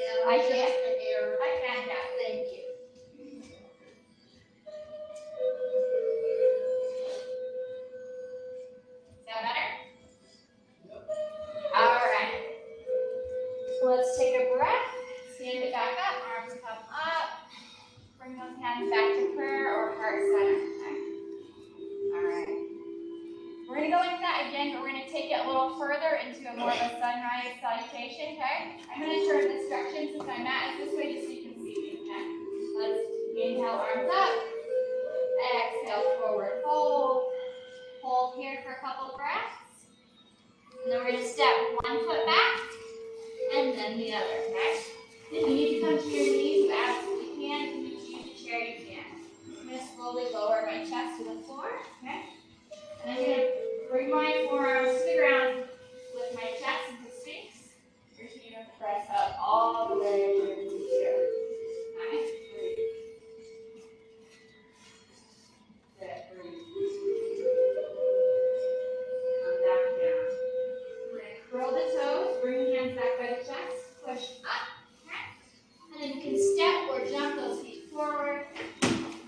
I can't. I can, yeah. Thank you. Is that better? All right. So let's take a breath. Stand it back up. Arms come up. Bring those hands back to prayer or heart center. Okay? All right. We're going to go into that again, but we're going to take it a little further into a more of a sunrise salutation, okay? I'm going to turn this direction since my mat is this way just so you can see me, okay? Let's inhale, arms up. Exhale, forward fold. Hold here for a couple breaths. And then we're going to step one foot back and then the other, okay? If you need to come to your knees, you absolutely can. If you need to use a chair, you can. I'm going to slowly lower my chest to the floor, okay? And I'm going to bring my forearms to the ground with my chest into Sphinx. You're just going to press up all the way to here. Nice. Breathe. Good. Breathe. Come back down. We're going to curl the toes. Bring the hands back by the chest. Push up. Okay? And then you can step or jump those feet forward.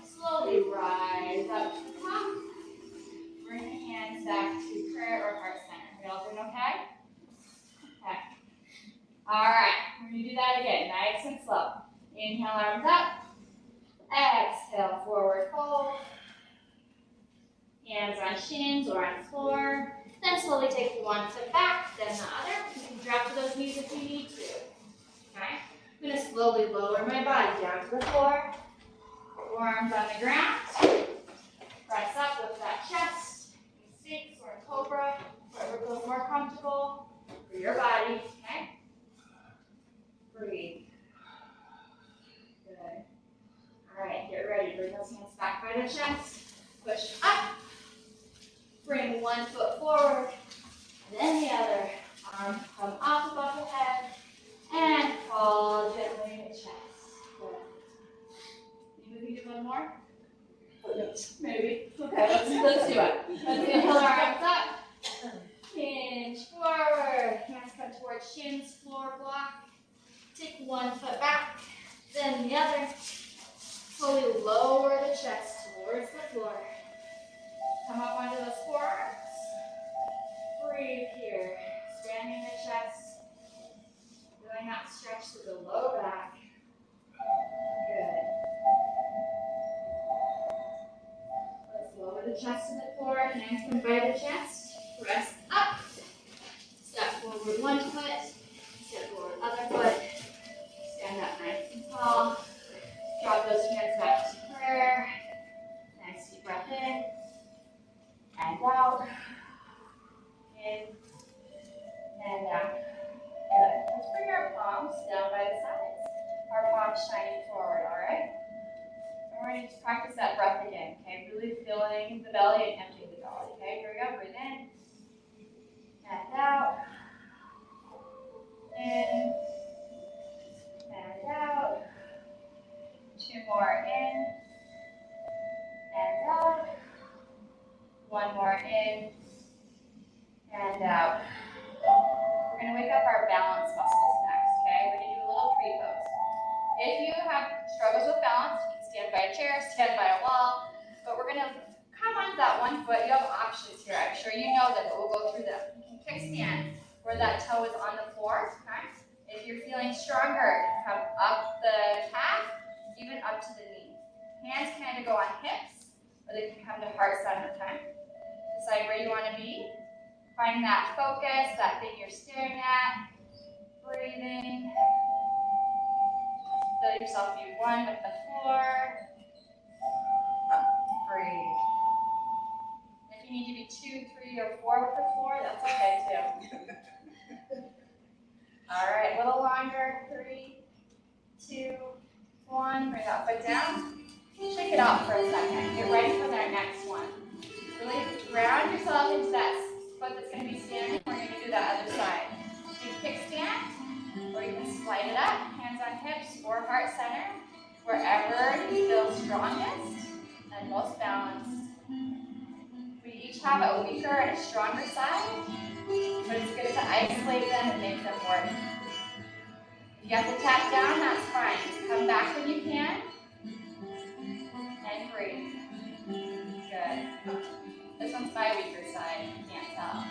Slowly rise up to the top. Bring the hands back to prayer or heart center. We all doing okay? Okay. All right. We're going to do that again. Nice and slow. Inhale, arms up. Exhale, forward fold. Hands on shins or on floor. Then slowly take one foot back, then the other. You can drop to those knees if you need to. Okay? I'm going to slowly lower my body down to the floor. Forearms on the ground. Press up with that chest. Sphinx or cobra, whatever feels more comfortable for your body, okay? Breathe. Good. All right, get ready. Bring those hands back by the chest. Push up. Bring one foot forward, and then the other. Arms come up above the head, and fall gently in the chest. Good. Maybe do one more? Maybe. Okay, let's do it. Let's inhale our arms up. Hinge forward. Hands come towards shins, floor block. Take one foot back, then the other. Slowly lower the chest towards the floor. Come up onto those forearms. Breathe here. Expanding the chest. Really not stretch to the low back. Good. Lower the chest to the floor, hands come by the chest. Press up. Step forward one foot. Step forward other foot. Stand up nice and tall. Drop those hands back to prayer. Nice deep breath in. And out. In. And out. Good. Let's bring our palms down by the sides. Our palms shining forward, all right? We're going to just practice that breath again, okay? Really filling the belly and emptying the belly, okay? Here we go. Breathe in. And out. In. And out. Two more in. And out. One more in. And out. We're going to wake up our balance muscles next, okay? We're going to do a little pre-pose. If you have struggles with balance, you can stand by a chair, stand by a wall, but we're going to come on that one foot. You have options here. I'm sure you know them, but we'll go through them. You can kickstand where that toe is on the floor. Okay? If you're feeling stronger, come up the calf, even up to the knee. Hands can either go on hips, or they can come to heart center. Okay? Decide where you want to be. Find that focus, that thing you're staring at. Breathing. Feel yourself be one with the floor. Breathe. If you need to be 2, 3, or 4 with the floor, that's okay too. All right, a little longer. 3, 2, 1. Bring that foot down. Shake it out for a second. Get ready for that next one. Really ground yourself into that foot that's going to be standing. We're going to do that other side. You can kickstand, or you can slide it up. Hands on hips or heart center. Wherever you feel strongest and most balanced. We each have a weaker and a stronger side, but it's good to isolate them and make them work. If you you have to tap down, that's fine. Just come back when you can. And breathe. Good. This one's my weaker side. You can't tell.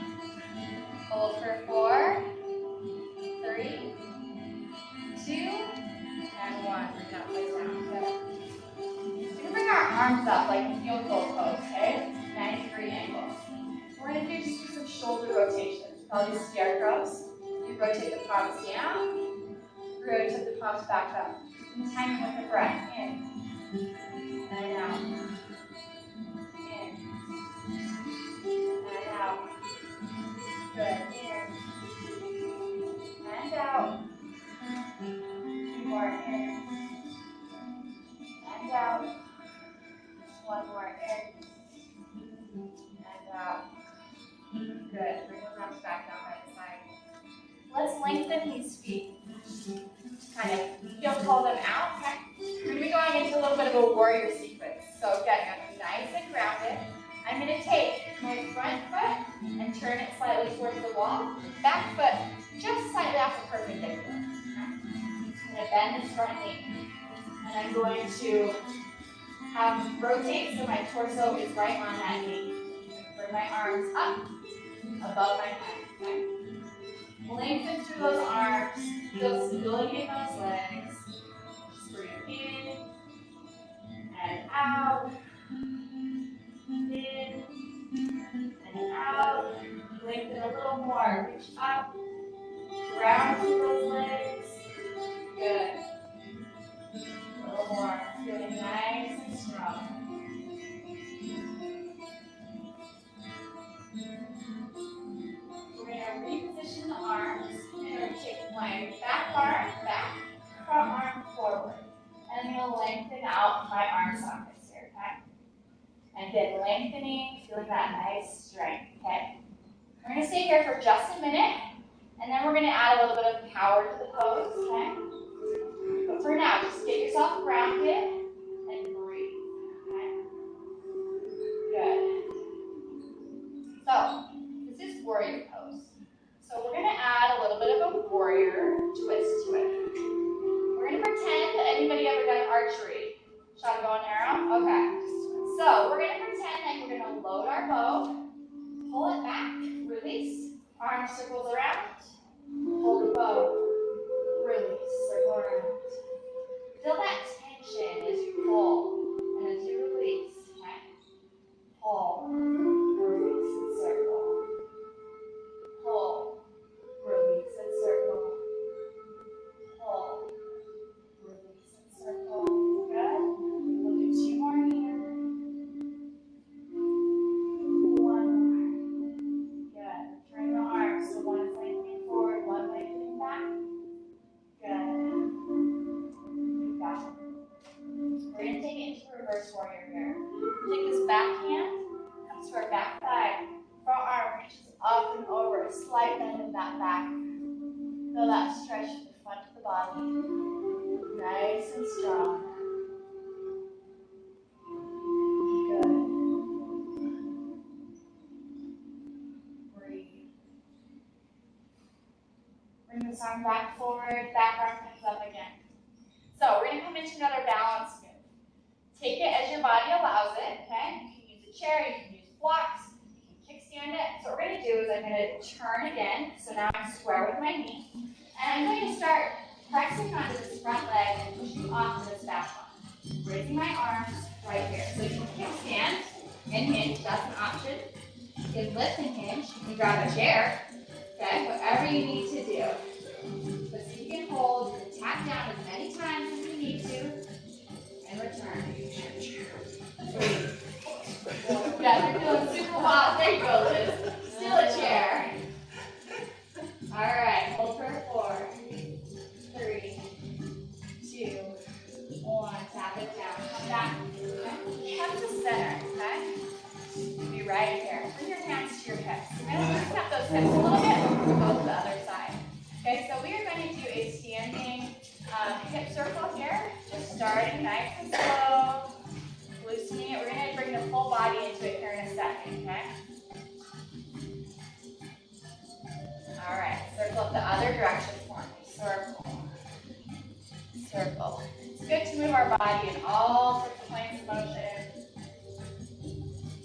Hold for 4, 3, 2, and 1. Bring that place down. Good. We can bring our arms up like a field goal pose, okay? 90-degree angles. We're going to do some shoulder rotations. We call these scarecrows. You rotate the palms down, rotate the palms back up. And time it with the breath. In. And out. In. And out. Good. In. And out. 2 more. In. And out. 1 more. In. And out. Good. Bring those arms back down by the side. Let's lengthen these feet. Kind of heel-toe them out. Okay? We're going to be going into a little bit of a warrior sequence. So again, I'm going to be nice and grounded. I'm going to take my front foot and turn it slightly towards the wall. Back foot just slightly off the perpendicular. Okay? I'm going to bend this front knee. And I'm going to have rotate so my torso is right on that knee. Bring my arms up above my head. Okay? Lengthen through those arms. Feel stability in those legs. Just breathe in and out. In and out. Lengthen a little more. Reach up. Ground through those legs. Good. A little more. Feeling nice and strong. We're going to reposition the arms. I'm going to take my back arm back, front arm forward. And I'm going to lengthen out my arm sockets here, okay? And then lengthening, feeling that nice strength, okay? We're going to stay here for just a minute, and then we're going to add a little bit of power to the pose, okay? But for now, just get yourself grounded and breathe, okay? Good. So, this is warrior pose. So we're going to add a little bit of a warrior twist to it. We're going to pretend that anybody ever done archery? Shot a bow and arrow? Okay. So we're going to pretend like we're going to load our bow, pull it back, release, arm circles around, hold the bow, release, circle around. Feel that tension as you pull and as you release. Okay? Pull, release, and circle. Pull, release, and circle. Pull, release, and circle. Good. We'll do 2 more here. 1 more. Good. Turn the arms so one is lengthening forward, one lengthening back. Good. You got it. We're going to take it into reverse warrior here. Take this back hand, comes to our back thigh. Front arm reaches up and over, a slight bend in that back. Feel that stretch to the front of the body. Nice and strong. Good. Breathe. Bring this arm back forward, back arm comes up again. So we're going to come into another balance move. Take it as your body allows it, okay? You can use a chair, you can use blocks, you can kickstand it. So what we're going to do is I'm going to turn again. So now I'm square with my knee. And I'm going to start pressing onto this front leg and pushing off of this back one. Raising my arms right here. So you can kickstand and hinge, that's an option. You can lift and hinge, you can grab a chair, okay? Whatever you need to do. But so you can hold and tap down as many times as you need to, and return. Breathe. Yeah, you're feeling super hot. There you go, Liz. Still a chair. All right, hold for 4, 3, 2, 1. Tap it down. Come back. Okay. Come to center, okay? Be right here. Bring your hands to your hips. We're going to loosen up those hips a little bit. Go to the other side. Okay, so we are going to do a standing hip circle here. Just starting nice and slow. Loosening it. We're going to bring the full body into it here in a second, okay? All right, circle up the other direction for me. Circle. circle. It's good to move our body in all sorts of planes of motion.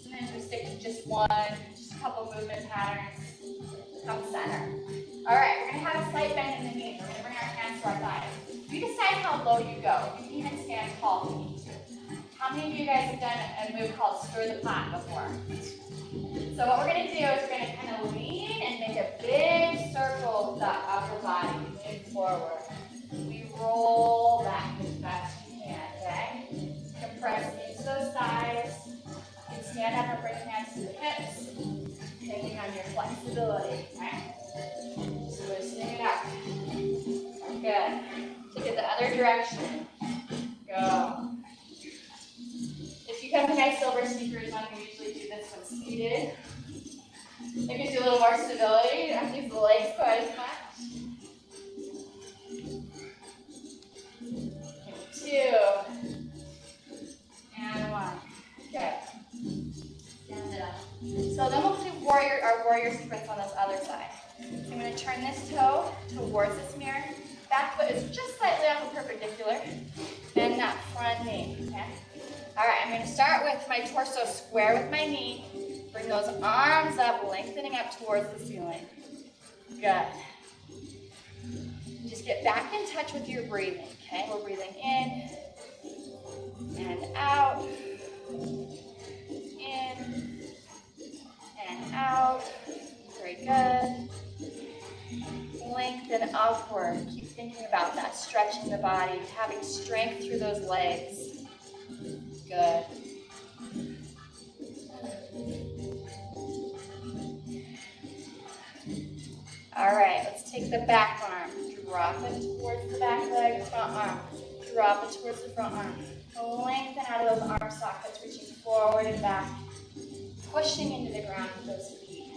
Sometimes we stick to just one, just a couple movement patterns. Come center. All right, we're going to have a slight bend in the knees. We're going to bring our hands to our thighs. You decide how low you go. You can even stand tall if you need to. How many of you guys have done a move called stir the pot before? So what we're going to do is we're going to kind of lean and make a big circle with the upper body, moving forward. We roll back as best you can, okay? Compress into those thighs. You can stand up and bring hands to the hips, taking on your flexibility, okay? Just loosening it up. Good. Take it the other direction. Go. If you come to my silver sneakers on, we usually do this one seated. It gives you a little more stability. You don't have to use the legs quite as much. Two. And one. Good. Stand it up. So then we'll do our warrior sequence on this other side. So I'm going to turn this toe towards this mirror. Back foot is just slightly off the perpendicular. Bend that front knee. Okay? All right, I'm going to start with my torso square with my knee. Bring those arms up, lengthening up towards the ceiling. Good. Just get back in touch with your breathing, okay? We're breathing in and out, in and out. Very good. Lengthen upward. Keep thinking about that, stretching the body, having strength through those legs. Good. All right, let's take the back arm. Drop it towards the back leg, front arm. Drop it towards the front arm. Lengthen out of those arm sockets, reaching forward and back. Pushing into the ground with those feet.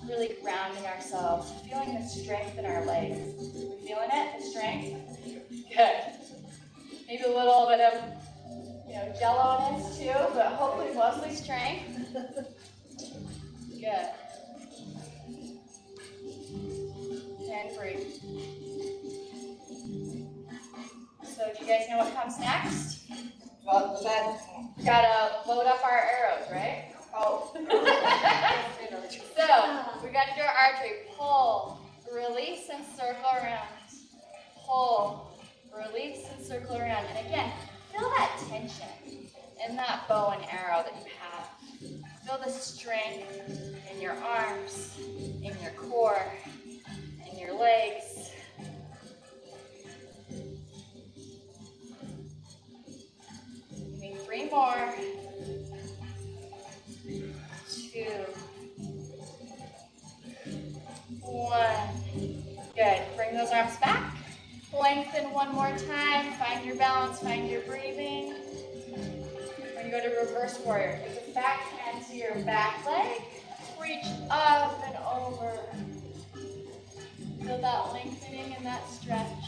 Really grounding ourselves. Feeling the strength in our legs. We feeling it? The strength? Good. Maybe a little bit of jello in this too, but hopefully mostly strength. Good. And breathe. So do you guys know what comes next? Well, that. Gotta load up our arrows, right? Oh. So we gotta do our archery. Pull, release, and circle around. Pull, release, and circle around. And again, feel that tension in that bow and arrow that you have. Feel the strength in your arms, in your core, in your legs. Give me 3 more. 2. 1. Good. Bring those arms back. Lengthen one more time. Find your balance. Find your breathing. We're going to go to reverse warrior. Take the back hand to your back leg. Reach up and over. Feel that lengthening and that stretch.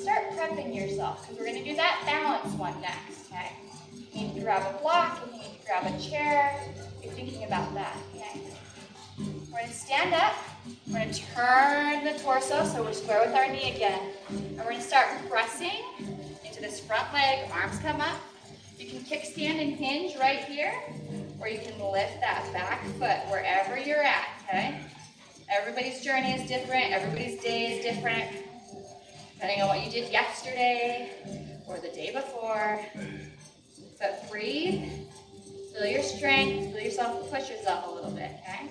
Start prepping yourself because we're going to do that balance one next, okay? You need to grab a block, you need to grab a chair. You're thinking about that, okay? We're going to stand up. We're going to turn the torso so we're square with our knee again. And we're going to start pressing into this front leg. Arms come up. You can kickstand and hinge right here, or you can lift that back foot wherever you're at, okay? Everybody's journey is different. Everybody's day is different. Depending on what you did yesterday or the day before. But breathe, feel your strength, feel yourself push yourself a little bit, okay?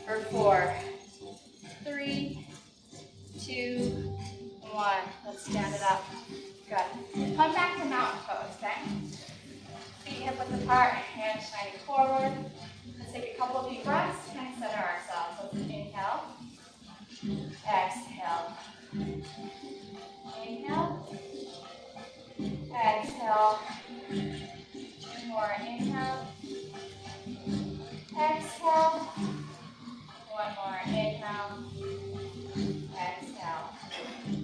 For 4, 3, 2, 1. Let's stand it up. Good. Come back to mountain pose, okay? Feet hip width apart, hands shining forward. Let's take a couple of deep breaths and center ourselves. Let's inhale. Exhale. Inhale. Exhale. 2 more. Inhale. Exhale. 1 more. Inhale. Exhale.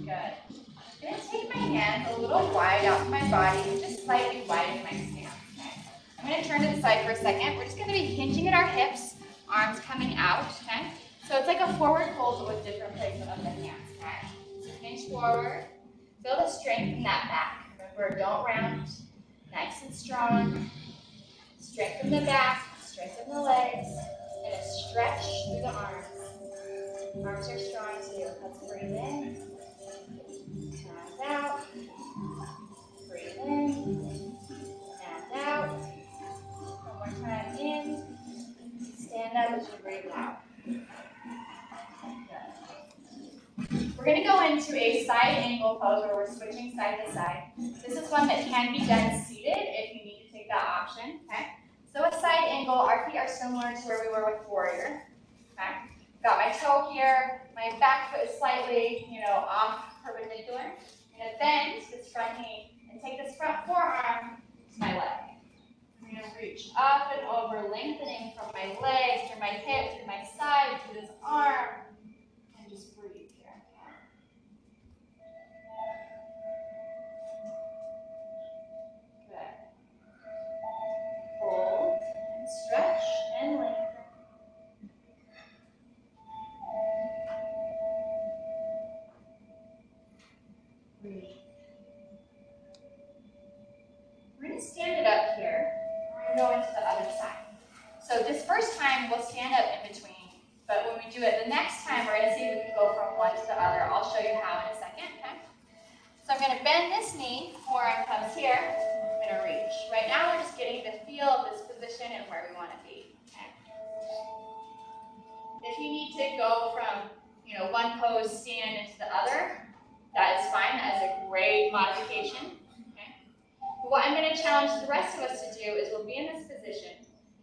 Good. I'm going to take my hands a little wide out from my body and just slightly widen my stance. Okay? I'm going to turn to the side for for a second. We're just going to be hinging at our hips, arms coming out, okay? So it's like a forward hold but with different placement of the hands, okay? So hinge forward. Feel the strength in that back. Remember, don't round. Nice and strong. Strengthen the back, strengthen the legs, and a stretch through the arms. Arms are strong too. Let's breathe in. And out. Breathe in. And out. One more time in. Stand up as you breathe out. We're going to go into a side angle pose where we're switching side to side. This is one that can be done seated if you need to take that option. Okay. So a side angle, our feet are similar to where we were with warrior. Okay. Got my toe here, my back foot is slightly, off perpendicular. I'm going to bend this front knee and take this front forearm to my leg. I'm going to reach up and over, lengthening from my leg, through my hip, through my side, through this arm, and just breathe here. Good. Hold and stretch and lengthen. Breathe. We're going to stand it up here. We're going to go into the other side. So this first time, we'll stand up in between. But when we do it the next time, we're going to see if we can go from one to the other. I'll show you how in a second. Okay? So I'm going to bend this knee. Forearm comes here. I'm going to reach. Right now, we're just getting the feel of this position and where we want to be. Okay? If you need to go from one pose stand into the other, that is fine. That is a great modification. Okay? But what I'm going to challenge the rest of us to do is we'll be in this position.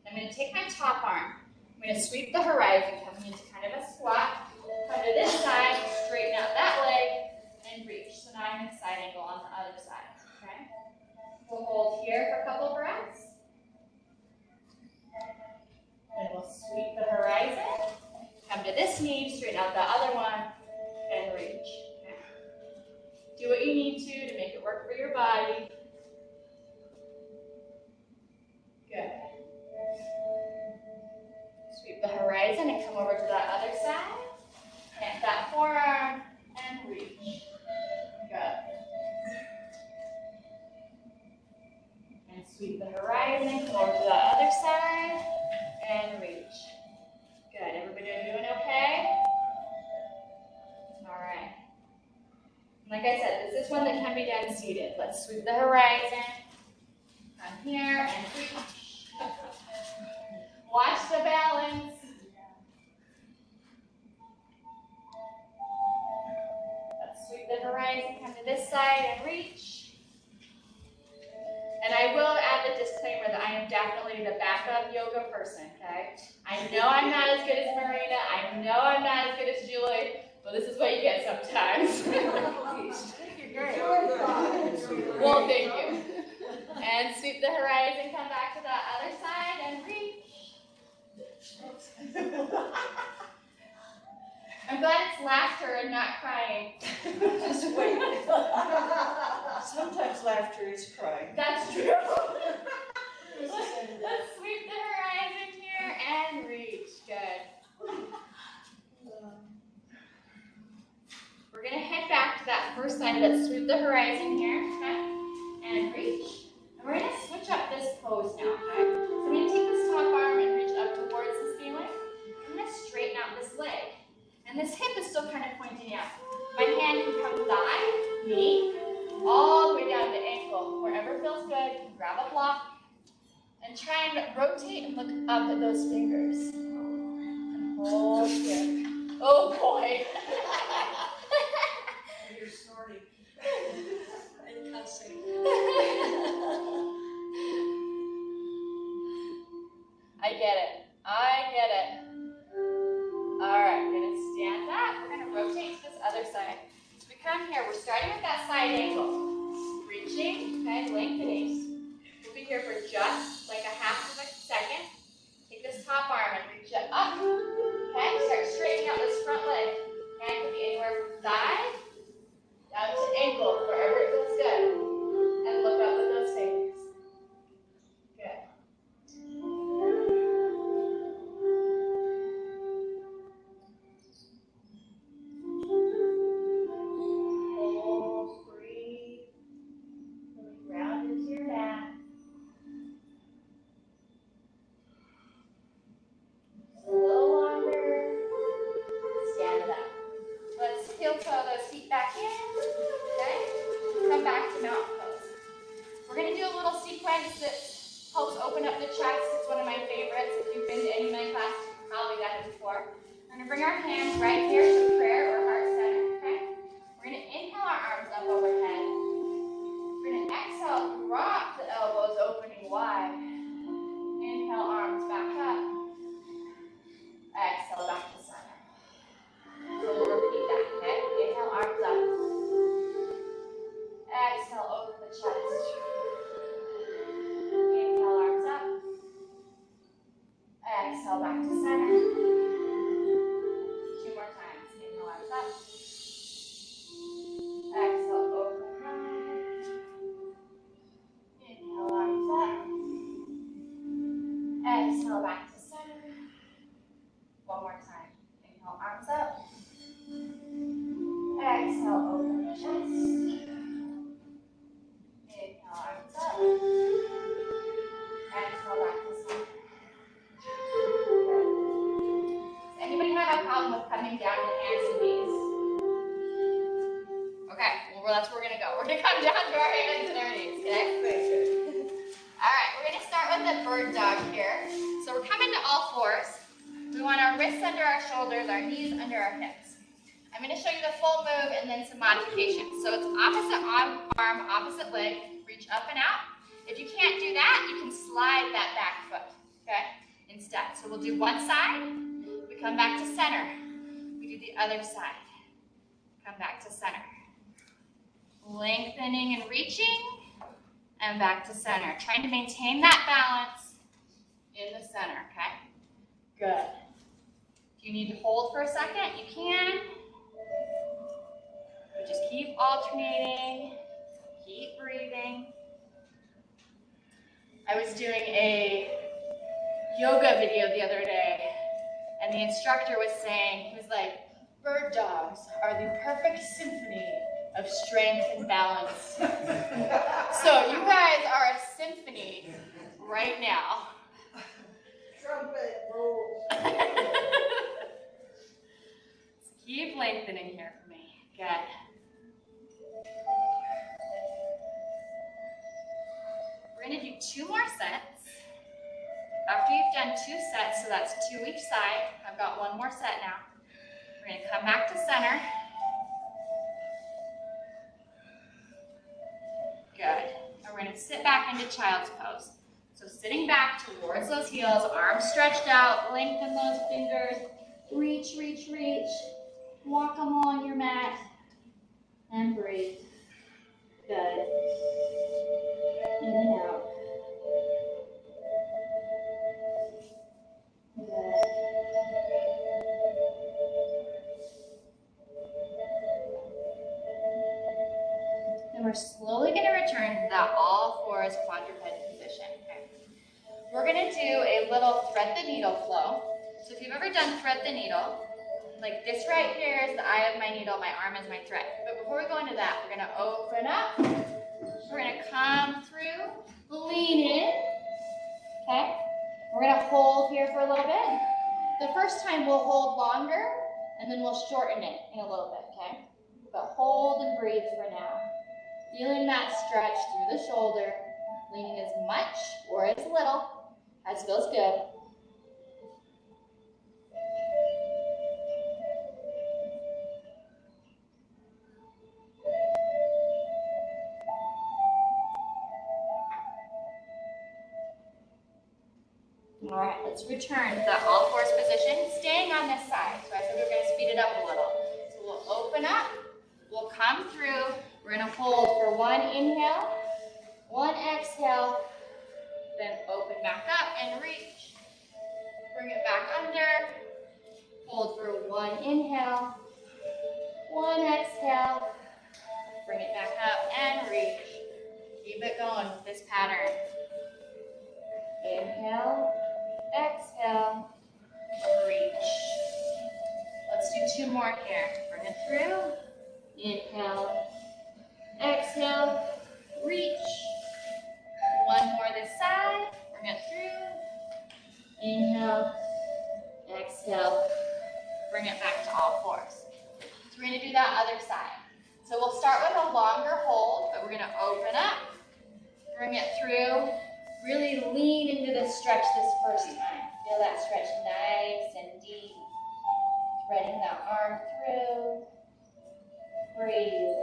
I'm going to take my top arm. I'm going to sweep the horizon, coming into kind of a squat. Come to this side, straighten out that leg, and reach. So now I'm in a side angle on the other side. Okay? We'll hold here for a couple breaths. And we'll sweep the horizon. Come to this knee, straighten out the other one, and reach. Okay? Do what you need to make it work for your body. Good. Sweep the horizon and come over to that other side. Plant that forearm and reach. Good. And sweep the horizon, come over to the other side and reach. Good. Everybody doing okay? All right. Like I said, this is one that can be done seated. Let's sweep the horizon. Come here and reach. Watch the balance. Let's sweep the horizon, come to this side and reach. And I will add the disclaimer that I am definitely the backup yoga person, okay? I know I'm not as good as Marina. I know I'm not as good as Julie. But this is what you get sometimes. You're great. Well, thank you. And sweep the horizon, come back to that other side and reach. I'm glad it's laughter and not crying. Just wait. Sometimes laughter is crying. That's true. Let's sweep the horizon here and reach. Good. We're going to head back to that first side. Let's sweep the horizon here, okay? And reach. And we're going to switch up this pose now, okay? So I'm going to take this top arm and reach up towards the ceiling. I'm going to straighten out this leg. And this hip is still kind of pointing out. My hand can come thigh, knee, all the way down to ankle. Wherever feels good, grab a block. And try and rotate and look up at those fingers. And hold here. Oh boy. You're snorting. And cussing. I get it. I get it. All right, we're going to stand up. We're going to rotate to this other side. So we come here. We're starting with that side angle. Reaching, okay, lengthening. We'll be here for just like a half of a second. Take this top arm and reach it up. Okay, start straightening out this front leg. Hand could be anywhere from thigh down to ankle, wherever it feels good. And look up with those fingers. Good. sometimes this helps open up the chest. It's one of my favorites. If you've been to any of my classes, you've probably done it before. We're gonna bring our hands right here to prayer or heart center, okay? We're gonna inhale our arms up overhead. We're gonna exhale, drop the elbows opening wide. Inhale, arms back up. Exhale, back to center. So we'll repeat that, okay? Inhale, arms up. Exhale, open the chest. Inhale, arms up. Exhale, back to center. 2 more times. Inhale, arms up. Exhale, open. Inhale, arms up. Exhale, back to center. 1 more time. Inhale, arms up. Exhale, open the chest. Inhale, arms up. Exhale, back to center. Good. Does anybody have a problem with coming down to hands and knees? Okay, well that's where we're gonna go. We're gonna come down to our hands and our knees, okay? All right, we're gonna start with the bird dog here. So we're coming to all fours. We want our wrists under our shoulders, our knees under our hips. I'm gonna show you the full move and then some modifications. So it's opposite arm, opposite leg, reach up and out. If you can't do that, you can slide that back foot, okay, instead. So we'll do one side, we come back to center. We do the other side, come back to center. Lengthening and reaching, and back to center. Trying to maintain that balance in the center, okay? Good. If you need to hold for a second, you can. But just keep alternating, keep breathing. I was doing a yoga video the other day, and the instructor was saying, he was like, bird dogs are the perfect symphony of strength and balance. So you guys are a symphony right now. Trumpet rolls. Keep lengthening here for me. Good. We're going to do 2 more sets. After you've done 2 sets, so that's 2 each side, I've got 1 more set now. We're going to come back to center. Good. And we're going to sit back into child's pose. So sitting back towards those heels, arms stretched out, lengthen those fingers, reach, reach, reach. Walk them along your mat and breathe. Good. In and out. Good. And we're slowly going to return to that all fours quadruped position. Okay. We're going to do a little thread the needle flow. So if you've ever done thread the needle, like this right here is the eye of my needle, my arm is my thread. But before we go into that, we're going to open up. We're going to come through, lean in. Okay. We're going to hold here for a little bit. The first time we'll hold longer, and then we'll shorten it in a little bit, okay? But hold and breathe for now. Feeling that stretch through the shoulder, leaning as much or as little as feels good. All right, let's return to that all fours position, staying on this side. So I said we're going to speed it up a little. So we'll open up, we'll come through, we're going to hold for 1 inhale, 1 exhale, then open back up and reach. Bring it back under, hold for 1 inhale, 1 exhale, bring it back up and reach. Keep it going with this pattern. Inhale, exhale, reach. Let's do 2 more here. Bring it through. Inhale, exhale, reach. 1 more this side. Bring it through. Inhale, exhale, bring it back to all fours. So we're going to do that other side. So we'll start with a longer hold, but we're going to open up, bring it through. Really lean into the stretch this first time. Feel that stretch nice and deep. Threading that arm through. Breathe.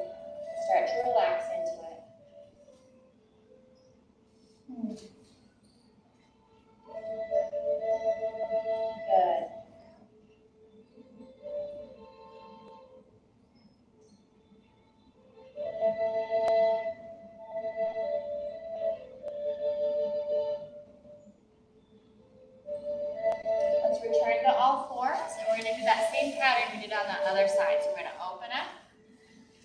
Start to relax into it. Good. Let's return to all fours, and we're going to do that same pattern we did on the other side. So we're going to open up,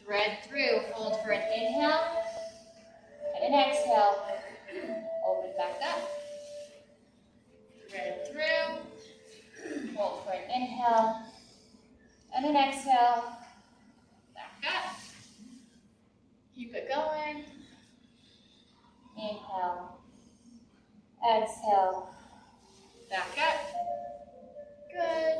thread through, hold for an inhale, and an exhale. Open back up, thread through, hold for an inhale, and an exhale. Back up. Keep it going. Inhale, exhale, back up. Good.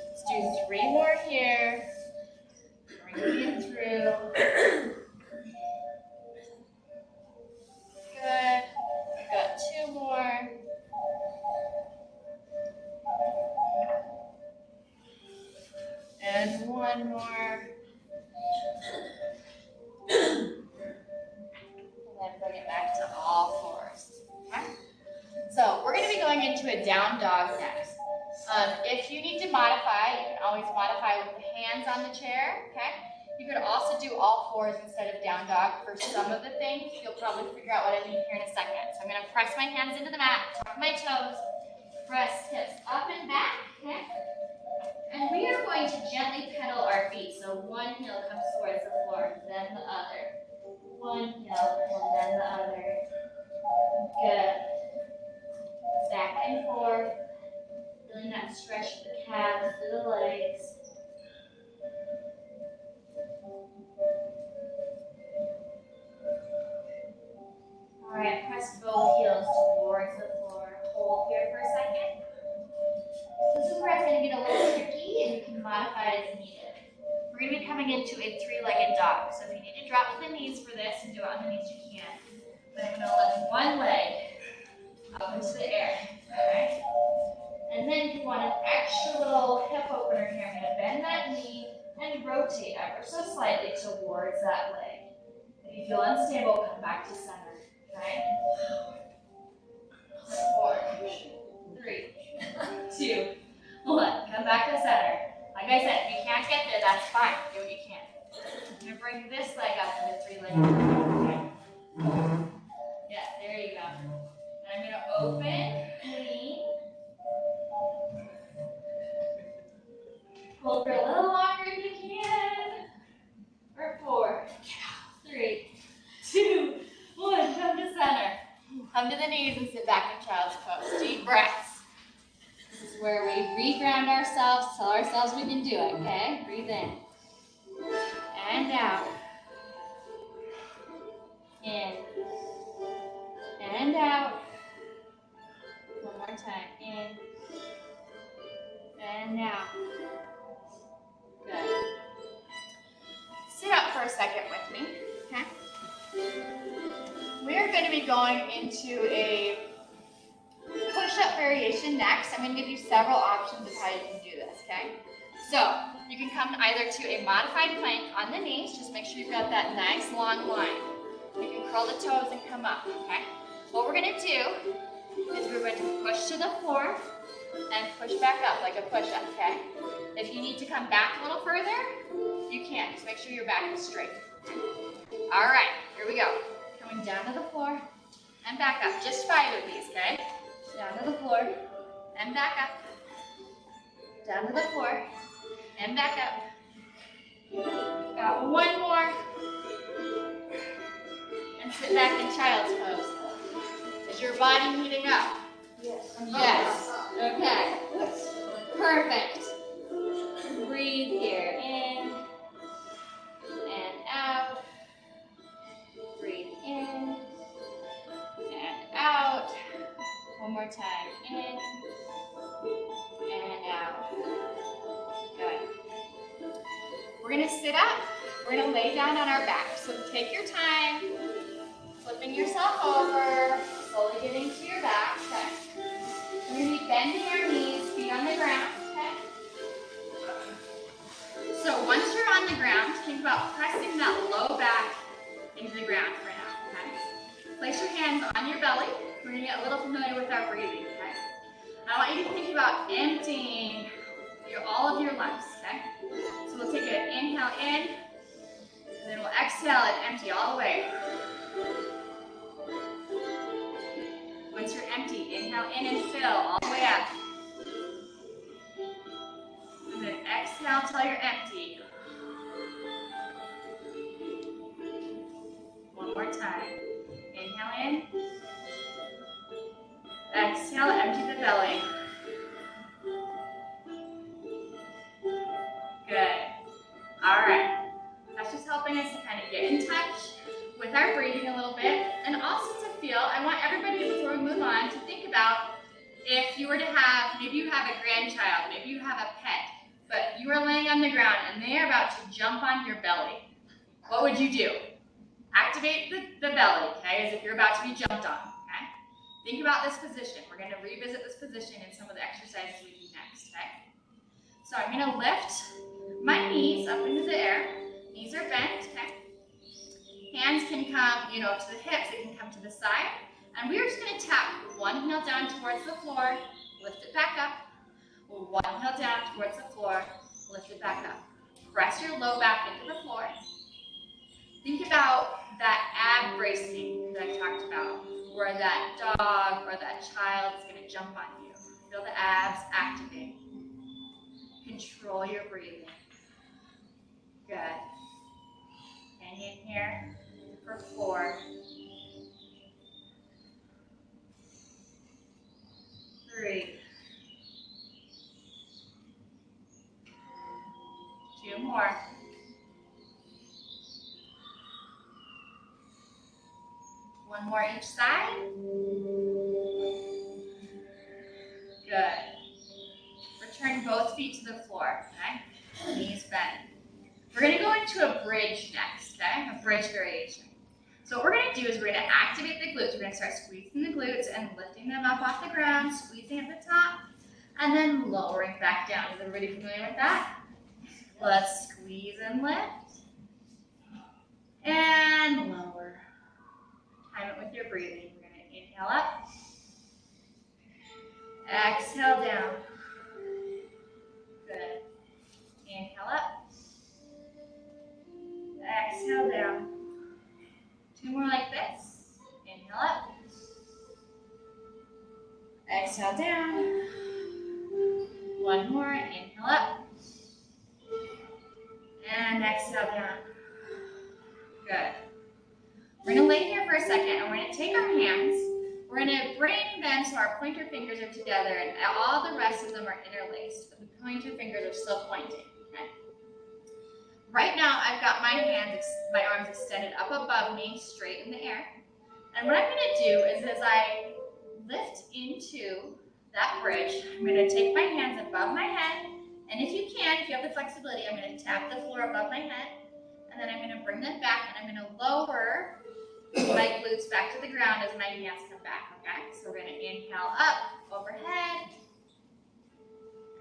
Let's do 3 more here. Bring it through. Good. We've got 2 more. And 1 more. And then bring it back to all fours. Okay? So we're going to be going into a down dog next. If you need to modify, you can always modify with the hands on the chair. Okay? You could also do all fours instead of down dog for some of the things. You'll probably figure out what I mean here in a second. So I'm going to press my hands into the mat, tuck my toes, press hips up and back. Okay? And we are going to gently pedal our feet. So one heel comes towards the floor, then the other. One heel, and then the other. Good. Back and forth. Feeling that stretch of the calves through the legs. All right, press both heels towards the floor. Hold here for a second. This is where it's going to get a little tricky, and you can modify it as needed. We're going to be coming into a 3-legged dog. So if you need to drop to the knees for this and do it on the knees, you can. But I'm going to lift one leg up into the air. All right? And then if you want an extra little hip opener here, I'm going to bend that knee and rotate ever so slightly towards that leg. If you feel unstable, come back to center. Okay? 4, 3, 2, 1. Come back to center. Like I said, if you can't get there, that's fine. Do what you can. I'm going to bring this leg up to the 3-legged. Yeah, there you go. And I'm going to open, lean. Hold for a little longer if you can. For 4, 3, 2, 1. Come to center. Come to the knees and sit back in child's pose. Deep breaths. This is where we re-ground ourselves, tell ourselves we can do it, okay? Breathe in. And out. In. And out. One more time. In. And out. Good. Sit up for a second with me, okay? We are going to be going into a push-up variation next. I'm going to give you several options of how you can do this, okay? So, you can come either to a modified plank on the knees. Just make sure you've got that nice long line. You can curl the toes and come up, okay? What we're going to do is we're going to push to the floor and push back up like a push-up, okay? If you need to come back a little further, you can. Just make sure your back is straight. All right, here we go. Coming down to the floor and back up. Just 5 of these, okay? Down to the floor and back up. Down to the floor and back up. Got 1 more. And sit back in child's pose. Is your body heating up? Yes. Yes. Okay. Perfect. Breathe here. In and out. Breathe in and out. One more time. In and out. Good. We're going to sit up We're gonna lay down on our back. So take your time, flipping yourself over, slowly getting to your back, okay? We're gonna be bending our knees, feet on the ground, okay? So once you're on the ground, think about pressing that low back into the ground for now, okay? Place your hands on your belly. We're gonna get a little familiar with our breathing, okay? I want you to think about emptying all of your lungs, okay? So we'll take an inhale in, and then we'll exhale and empty all the way. Once you're empty, inhale in and fill all the way up. And then exhale until you're empty. One more time. Inhale in. Exhale, empty the belly. Good. All right. That's just helping us to kind of get in touch with our breathing a little bit, and also to feel, I want everybody, before we move on, to think about if you were to have, maybe you have a grandchild, maybe you have a pet, but you are laying on the ground and they are about to jump on your belly. What would you do? Activate the belly, okay, as if you're about to be jumped on, okay? Think about this position. We're going to revisit this position in some of the exercises we do next, okay? So I'm going to lift my knees up into the air. Knees are bent, okay? Hands can come, to the hips. They can come to the side. And we're just going to tap one heel down towards the floor, lift it back up. One heel down towards the floor, lift it back up. Press your low back into the floor. Think about that ab bracing that I talked about, where that dog or that child is going to jump on you. Feel the abs activate. Control your breathing. Good. Hang in here for 4, 3, 2 more. One more each side. Good. Return both feet to the floor, okay? Knees bent. We're going to go into a bridge next, okay? A bridge variation. So what we're going to do is we're going to activate the glutes. We're going to start squeezing the glutes and lifting them up off the ground, squeezing at the top, and then lowering back down. Is everybody familiar with that? Let's squeeze and lift. And lower. Time it with your breathing. We're going to inhale up. Exhale down. Good. Inhale up. Exhale down. 2 more like this. Inhale up. Exhale down. 1 more. Inhale up. And exhale down. Good. We're going to lay here for a second, and we're going to take our hands. We're going to bring them so our pointer fingers are together, and all the rest of them are interlaced, but the pointer fingers are still pointing. Okay? Right now, I've got my arms extended up above me, straight in the air. And what I'm going to do is, as I lift into that bridge, I'm going to take my hands above my head, and if you have the flexibility, I'm going to tap the floor above my head, and then I'm going to bring them back, and I'm going to lower my glutes back to the ground as my hands come back, okay? So we're going to inhale up, overhead,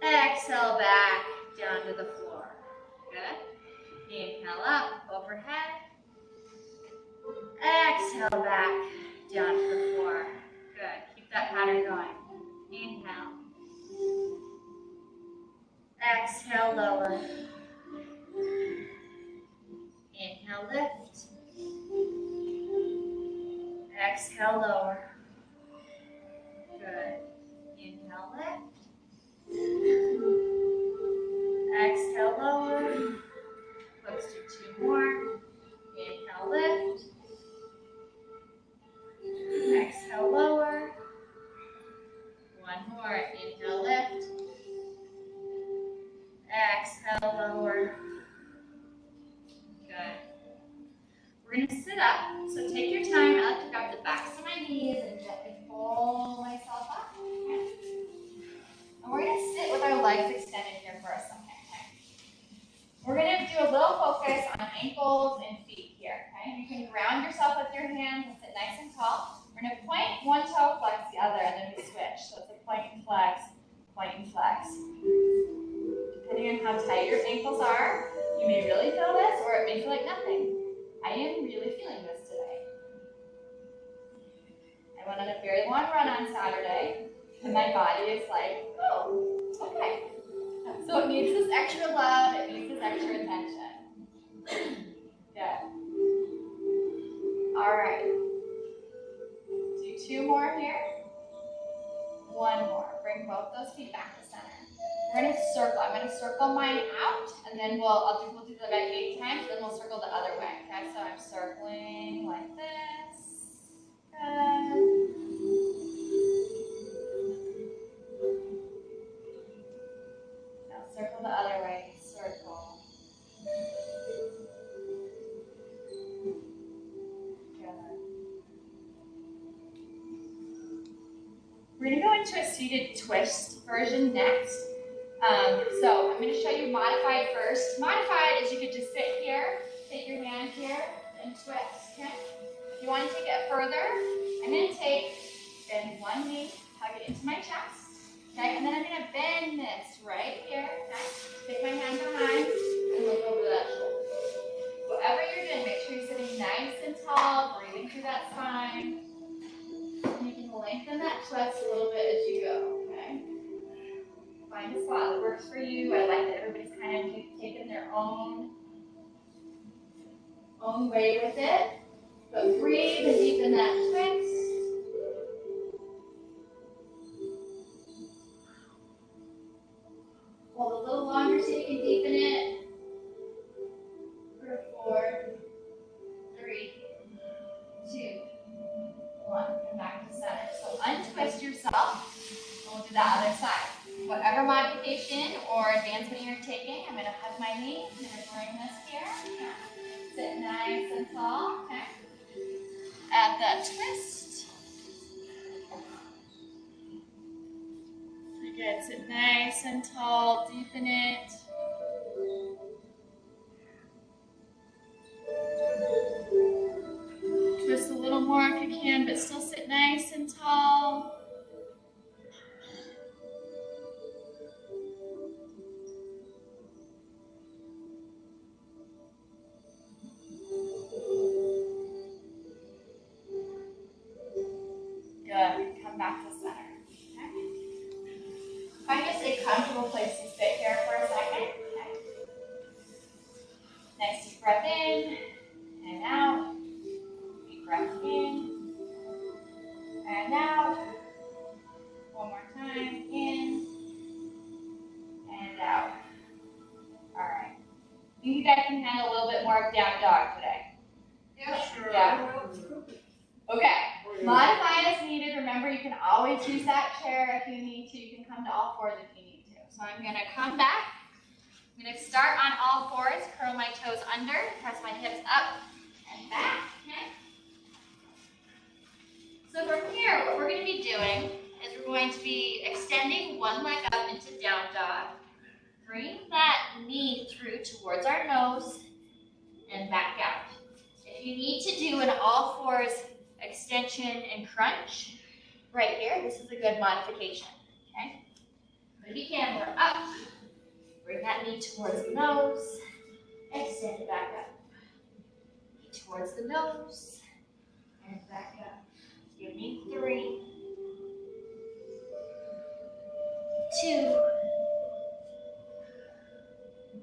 exhale back, down to the floor. Good. Inhale up, overhead, exhale back, down to the floor. Good. Keep that pattern going. Inhale. Exhale, lower. Inhale, lift. Exhale, lower. Good. Inhale, lift. Exhale, lower. Let's do 2 more. Inhale, lift. Exhale, lower. 1 more. Inhale, lift. Exhale, lower. Good. We're going to sit up. So take your time. I like to grab the backs of my knees and gently pull myself up. Okay. And we're going to sit with our legs extended here for a second. Okay. We're going to do a little focus on ankle and flex, point and flex. Depending on how tight your ankles are, you may really feel this, or it may feel like nothing. I am really feeling this today. I went on a very long run on Saturday, and my body is like, oh, okay. So it needs this extra love, it needs this extra attention. Good. All right. Do 2 more here. 1 more. Bring both those feet back to center. We're gonna circle. I'm gonna circle mine out, and then we'll do that 8 times, then we'll circle the other way. Okay, so I'm circling like this. Good. Now circle the other way. Circle. Good. We're gonna go into a seated twist version next. So I'm going to show you modified first. Modified is you could just sit here, take your hand here, and twist, okay? If you want to take it further, I'm going to bend one knee, hug it into my chest, okay? And then I'm going to bend this right here, okay? Take my hand behind and look over that shoulder. Whatever you're doing, make sure you're sitting nice and tall, breathing through that spine. And you can lengthen that twist a little bit as you go, okay? Find a spot that works for you. I like that everybody's kind of taking their own way with it. But breathe and deepen that twist. Hold a little longer so you can deepen it. For 4, 3, 2, 1. And back to center. So untwist yourself. And we'll do that other side. Whatever modification or advancement you're taking, I'm going to hug my knee. I'm going to bring this here. Okay. Sit nice and tall. Okay. Add that twist. Pretty good. Sit nice and tall. Deepen it. Twist a little more if you can, but still sit nice and tall. Good. Come back to center. Okay. Find just a comfortable place to sit here for a second. Okay. Nice deep breath in and out. Deep breath in and out. One more time. In and out. All right. You guys can handle a little bit more of down dog today. Yeah, sure. Yeah. Okay. Modify as needed. Remember, you can always use that chair if you need to. You can come to all 4s if you need to. So I'm going to come back. I'm going to start on all 4s, curl my toes under, press my hips up and back. Okay. So from here, what we're going to be doing is we're going to be extending one leg up into down dog. Bring that knee through towards our nose and back out. If you need to do an all 4s extension and crunch, right here, this is a good modification, okay? But if you can, we're up. Bring that knee towards the nose, extend it back up. Knee towards the nose, and back up. Give me 3, 2,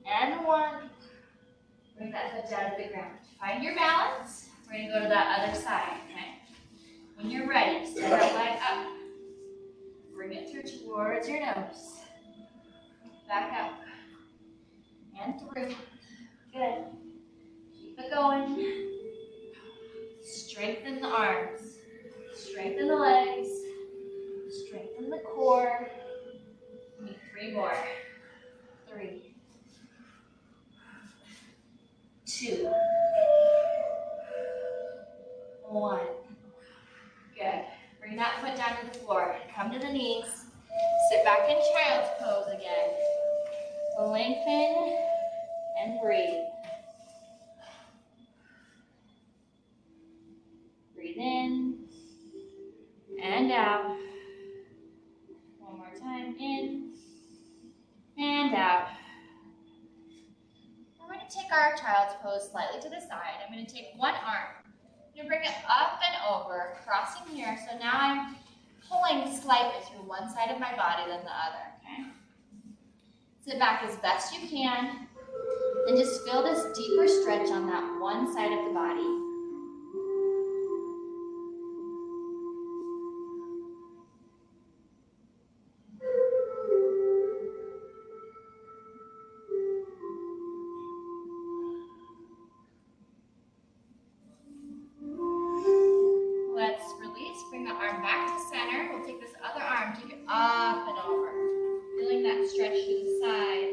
and 1. Bring that foot down to the ground. Find your balance. We're going to go to that other side, okay? When you're ready, stand that leg up. Bring it through towards your nose. Back up. And through. Good. Keep it going. Strengthen the arms. Strengthen the legs. Strengthen the core. We need 3 more. 3, 2, 1. Good. Bring that foot down to the floor. Come to the knees. Sit back in child's pose again. Lengthen and breathe. Breathe in and out. One more toes slightly to the side. I'm going to take one arm. I'm going to bring it up and over, crossing here. So now I'm pulling slightly through one side of my body than the other, okay? Sit back as best you can, and just feel this deeper stretch on that one side of the body. Let's release, bring the arm back to center. We'll take this other arm, take it up and over. Feeling that stretch to the side.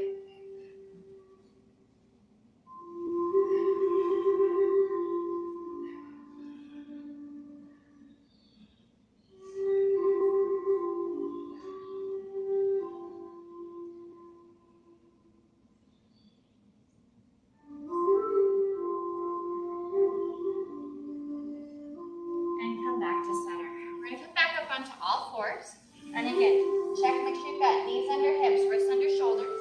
And come back to center. We're going to come back up onto all fours. And again, check, make sure you've got knees under hips, wrists under shoulders.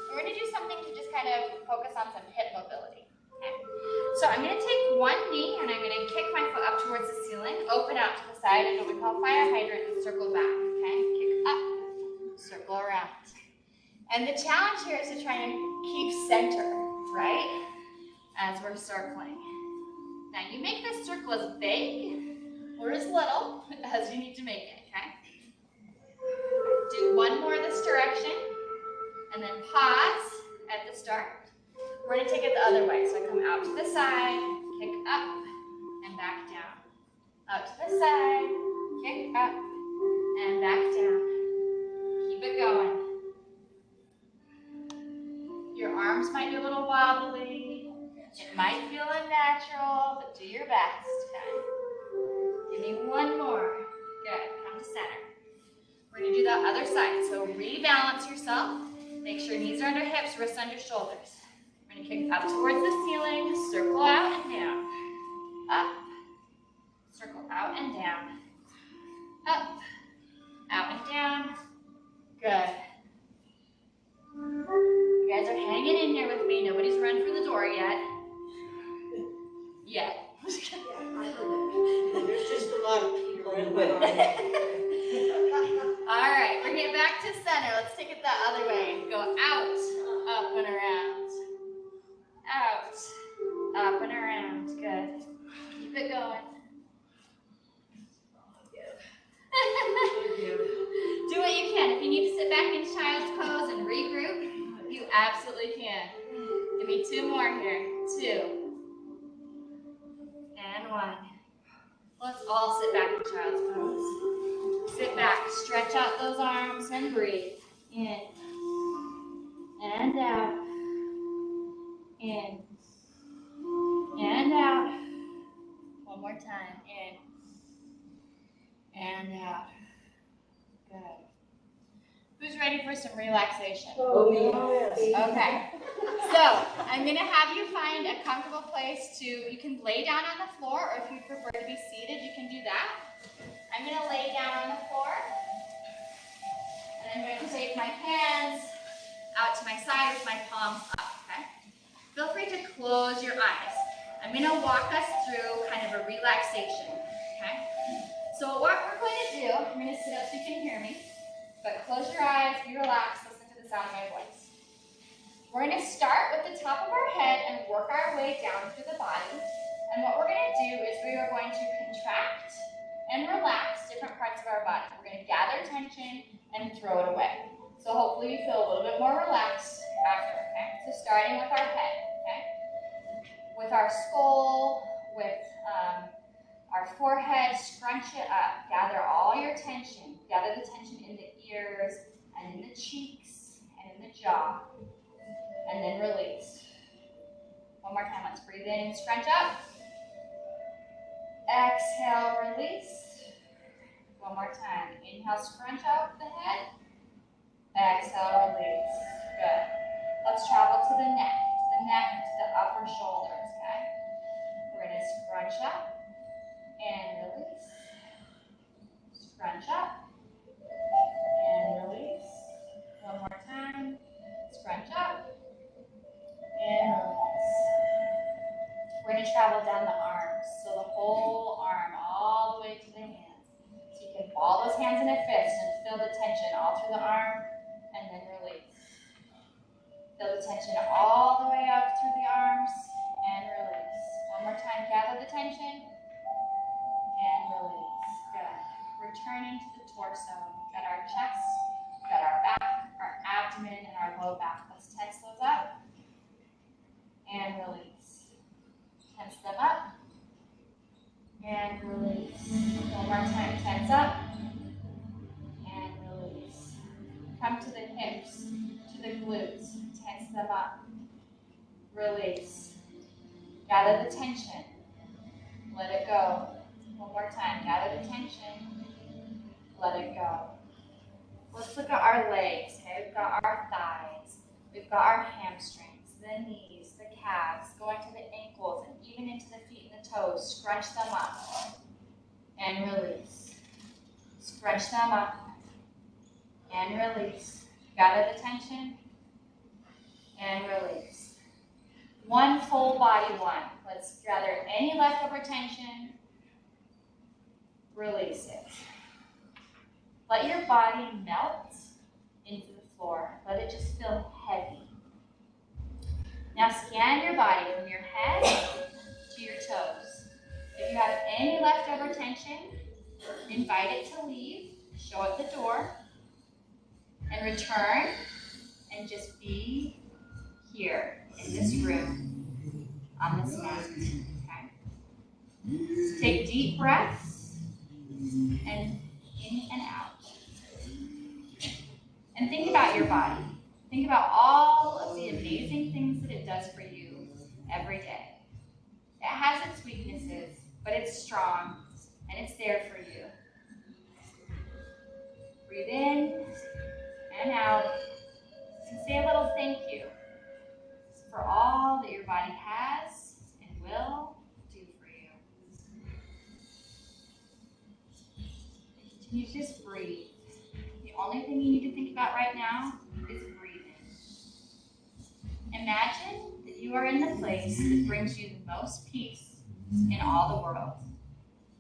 We're going to do something to just kind of focus on some hip mobility. Okay? So I'm going to take one knee and I'm going to kick my foot up towards the ceiling, open out to the side, and what we call fire hydrant, and circle back. Okay? Kick up, circle around. And the challenge here is to try and keep center, right? As we're circling. Now you make this circle as big or as little as you need to make it, okay? Do one more this direction, and then pause at the start. We're going to take it the other way. So I come out to the side, kick up, and back down. Out to the side, kick up, and back down. Keep it going. Your arms might be a little wobbly. It might feel unnatural, but do your best, okay? Give me one more. Good. Come to center. We're going to do the other side. So rebalance yourself. Make sure knees are under hips, wrists under shoulders. We're going to kick up towards the ceiling, circle out and down. Up, circle out and down. Up, out and down. Good. You guys are hanging in here with me. Nobody's run for the door yet. Yet. There's just a lot of people in the All right, bring it back to center. Let's take it the other way. Go out, up and around. Out, up and around. Good. Keep it going. Do what you can. If you need to sit back in child's pose and regroup, you absolutely can. Give me two more here. 2. And 1. Let's all sit back in child's pose. Sit back, stretch out those arms and breathe. In and out. In and out. One more time. In and out. Good. Who's ready for some relaxation? Oh, yes. Okay. So I'm going to have you find a comfortable place to, you can lay down on the floor, or if you prefer to be seated, you can do that. I'm going to lay down on the floor, and I'm going to take my hands out to my side with my palms up, okay? Feel free to close your eyes. I'm going to walk us through kind of a relaxation, okay? So what we're going to do, I'm going to sit up so you can hear me, but close your eyes, be relaxed, listen to the sound of my voice. We're going to start with the top of our head and work our way down through the body. And what we're going to do is we are going to contract and relax different parts of our body. We're going to gather tension and throw it away. So hopefully you feel a little bit more relaxed after, okay? So starting with our head, okay? With our skull, with our forehead, scrunch it up. Gather all your tension. Gather the tension in the ears and in the cheeks and in the jaw. And then release. One more time, let's breathe in, scrunch up. Exhale, release. One more time. Inhale, scrunch up the head. Exhale, release. Good. Let's travel to the neck, to the upper shoulders, okay? We're going to scrunch up and release. Scrunch up and release. One more time. Scrunch up and release. in a fist and feel the tension all through the arm, and then release. Feel the tension all the way up through the arms, and release. One more time, gather the tension, and release. Good. Returning to the torso. We've got our chest, we've got our back, our abdomen, and our low back. Let's tense those up, and release. Tense them up, and release. One more time, tense up, and release. Come to the hips, to the glutes, tense them up, release. Gather the tension, let it go. One more time, gather the tension, let it go. Let's look at our legs, okay? We've got our thighs, we've got our hamstrings, the knees, the calves, going to the ankles, and even into the feet and the toes. Scrunch them up, and release. Scrunch them up, and release. Gather the tension, and release. One full body one. Let's gather any leftover tension, release it. Let your body melt into the floor. Let it just feel heavy. Now scan your body from your head to your toes. If you have any leftover tension, invite it to leave, show it the door, and return and just be here in this room, on this mat, okay? So take deep breaths and in and out. And think about your body. Think about all of the amazing things that it does for you every day. It has its weaknesses, but it's strong and it's there for you. Breathe in and out and say a little thank you for all that your body has and will do for you. Continue to just breathe. The only thing you need to think about right now is breathing. Imagine that you are in the place that brings you the most peace in all the world.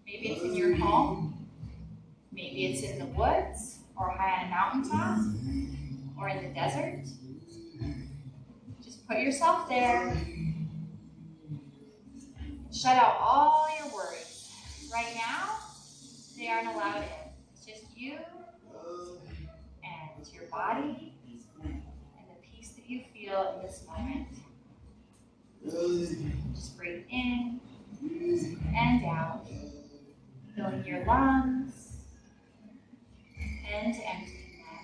Maybe it's in your home, maybe it's in the woods, or high on a mountaintop, or in the desert. Just put yourself there. Shut out all your worries. Right now, they aren't allowed in. It's just you and your body and the peace that you feel in this moment. Just breathe in and out, filling your lungs and emptying them.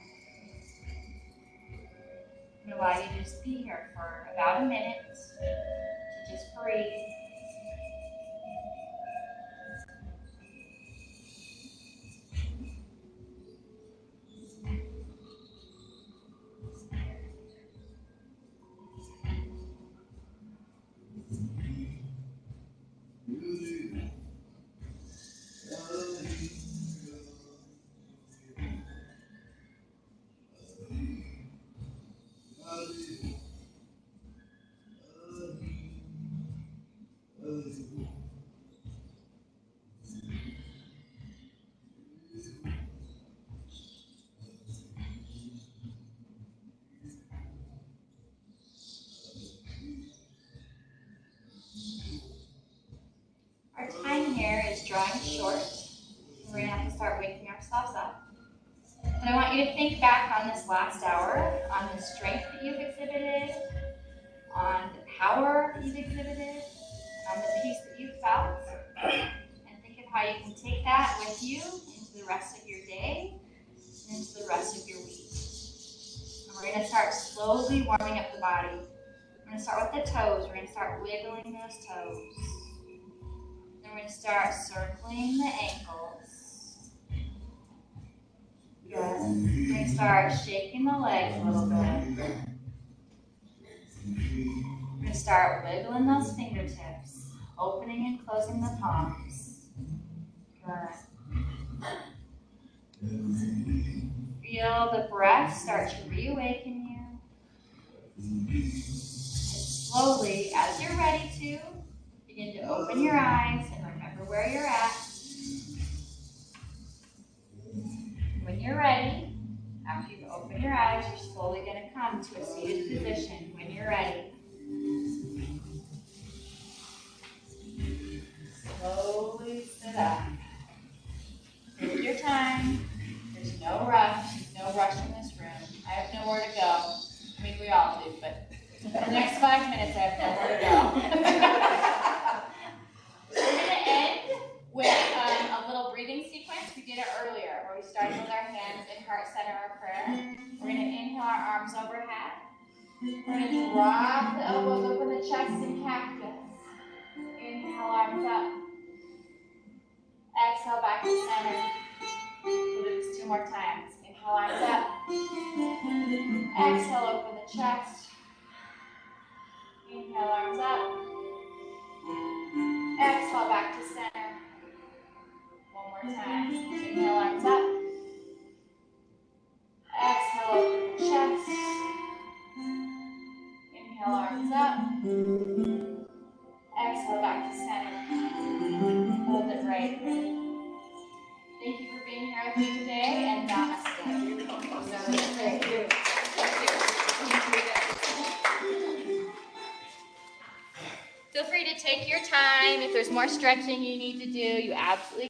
I'm going to allow you to just be here for about a minute to just breathe. Our time here is drawing short. We're going to have to start waking ourselves up. But I want you to think back on this last hour, on the strength that you've exhibited, on the power you've exhibited, on the peace that you felt, and think of how you can take that with you into the rest of your day and into the rest of your week. And we're going to start slowly warming up the body. We're going to start with the toes. We're going to start wiggling those toes. Then we're going to start circling the ankles. Good. We're going to start shaking the legs a little bit. We're going to start wiggling those fingertips, opening and closing the palms. Good. Feel the breath start to reawaken you. And slowly, as you're ready to, begin to open your eyes and remember where you're at. come to a seated position when you're ready. Slowly sit up. Take your time. There's no rush. There's no rush in this room. I have nowhere to go. I mean, we all do, but for the next 5 minutes, I have nowhere to go. We're going to end with a little breathing sequence. We did it earlier, where we started with our hands in heart center of prayer. We're going to inhale our arms overhead. We're going to drop the elbows, open the chest in cactus. Inhale, arms up. Exhale, back to center. We'll do this 2 more times. Inhale, arms up. Exhale, open the chest. Inhale, arms up. Exhale, back to center. 1 more time. Inhale, arms up. Exhale, open the chest. Inhale, arms up. Exhale, back to center. Hold it right here. Thank you for being here with me today, and namaste. Thank you. Feel free to take your time. If there's more stretching you need to do, you absolutely